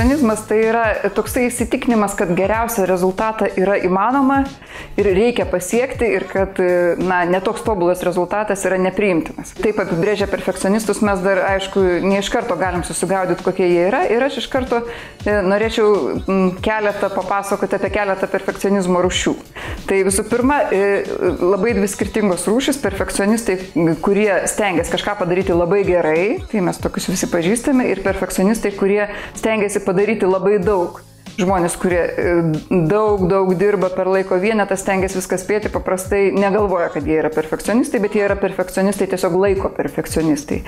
Perfekcionizmas tai yra toksai įsitikinimas, kad geriausią rezultatą yra įmanoma ir reikia pasiekti ir kad netoks tobulas rezultatas yra nepriimtinas. Taip apibrėžia perfekcionistus mes dar, aišku, ne iš karto galim susigaudyti, kokie jie yra ir aš iš karto norėčiau papasakoti apie keletą perfekcionizmo rūšių. Tai visų pirma, labai dvi skirtingos rūšys, perfekcionistai, kurie stengiasi kažką padaryti labai gerai, tai mes tokius visi pažįstame, ir perfekcionistai, kurie stengiasi padaryti labai daug. Žmonės, kurie daug dirba per laiko vienetą, stengiasi viską spėti, paprastai negalvoja, kad jie yra perfekcionistai, bet jie yra perfekcionistai, tiesiog laiko perfekcionistai.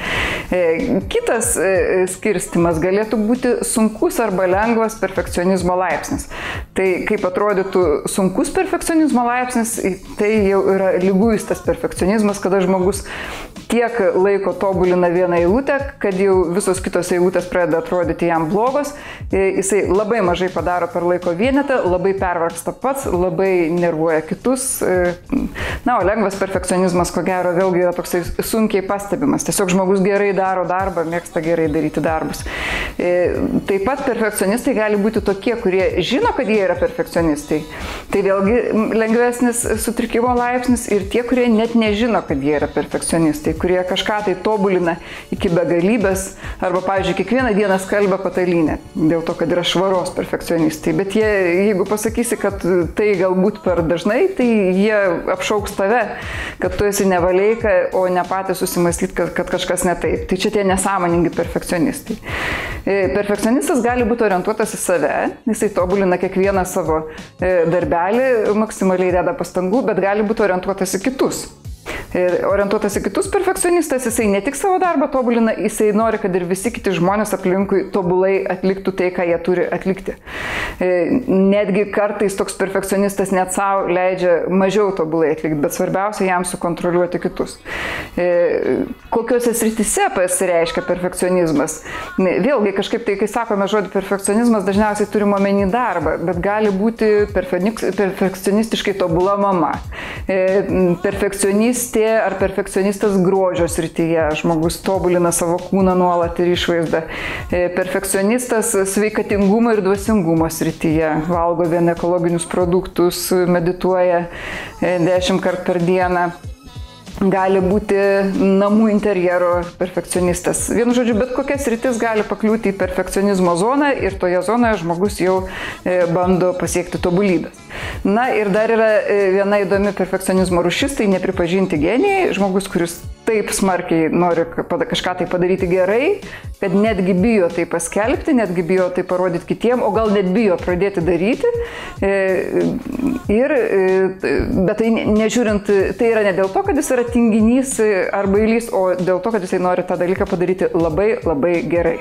Kitas skirstimas galėtų būti sunkus arba lengvas perfekcionizmo laipsnis. Tai kaip atrodytų sunkus perfekcionizmo laipsnis, tai jau yra liguistas perfekcionizmas, kada žmogus tiek laiko tobulina vieną eilutę, kad jau visos kitos eilutės pradeda atrodyti jam blogos, jisai labai mažai padaro per laiko vienetą, labai pervargsta pats, labai nervuoja kitus. O lengvas perfekcionizmas, ko gero, vėlgi yra toksai sunkiai pastebimas. Tiesiog žmogus gerai daro darbą, mėgsta gerai daryti darbus. Taip pat perfekcionistai gali būti tokie, kurie žino, kad jie yra perfekcionistai. Tai vėlgi lengvesnis sutrikimo laipsnis, ir tie, kurie net nežino, kad jie yra perfekcionistai, kurie kažką tai tobulina iki begalybės, arba, pavyzdžiui, kiekvieną dieną skalbia patalynę, dėl to, kad yra švaros perfekcionistai. Bet jeigu pasakysi, kad tai galbūt per dažnai, tai jie apšauks tave, kad tu esi nevaleika, o ne patys susimąstyti, kad kažkas ne taip. Tai čia tie nesąmoningi perfekcionistai. Perfekcionistas gali būti orientuotas į save, jisai tobulina kiekvieną savo darbelį, maksimaliai deda pastangų, bet gali būti orientuotas į kitus. Orientuotas į kitus perfekcionistas, jisai ne tik savo darbą tobulina, jisai nori, kad ir visi kiti žmonės aplinkui tobulai atliktų tai, ką jie turi atlikti. Netgi kartais toks perfekcionistas net savo leidžia mažiau tobulai atlikti, bet svarbiausia jam sukontroliuoti kitus. Kokiuose srityse pasireiškia perfekcionizmas? Vėlgi, kažkaip tai, kai sakome žodį perfekcionizmas, dažniausiai turime omeny darbą, bet gali būti perfekcionistiškai tobula mama. Perfekcionistė ar perfekcionistas grožio srityje, žmogus tobulina savo kūną nuolat ir išvaizdą. Perfekcionistas sveikatingumo ir dvasingumo srityje, valgo vien ekologinius produktus, medituoja 10 kartų per dieną. Gali būti namų interjero perfekcionistas. Vienu žodžiu, bet kokia sritis gali pakliūti į perfekcionizmo zoną ir toje zonoje žmogus jau bando pasiekti tobulybės. Ir dar yra viena įdomi perfekcionizmo rūšis, tai nepripažinti genijai. Žmogus, kuris taip smarkiai nori kažką tai padaryti gerai, kad netgi bijo tai paskelbti, netgi bijo tai parodyti kitiem, o gal net bijo pradėti daryti. Bet tai nežiūrint, tai yra ne dėl to, kad jis yra tinginys ar bailys, o dėl to, kad jisai nori tą dalyką padaryti labai, labai gerai.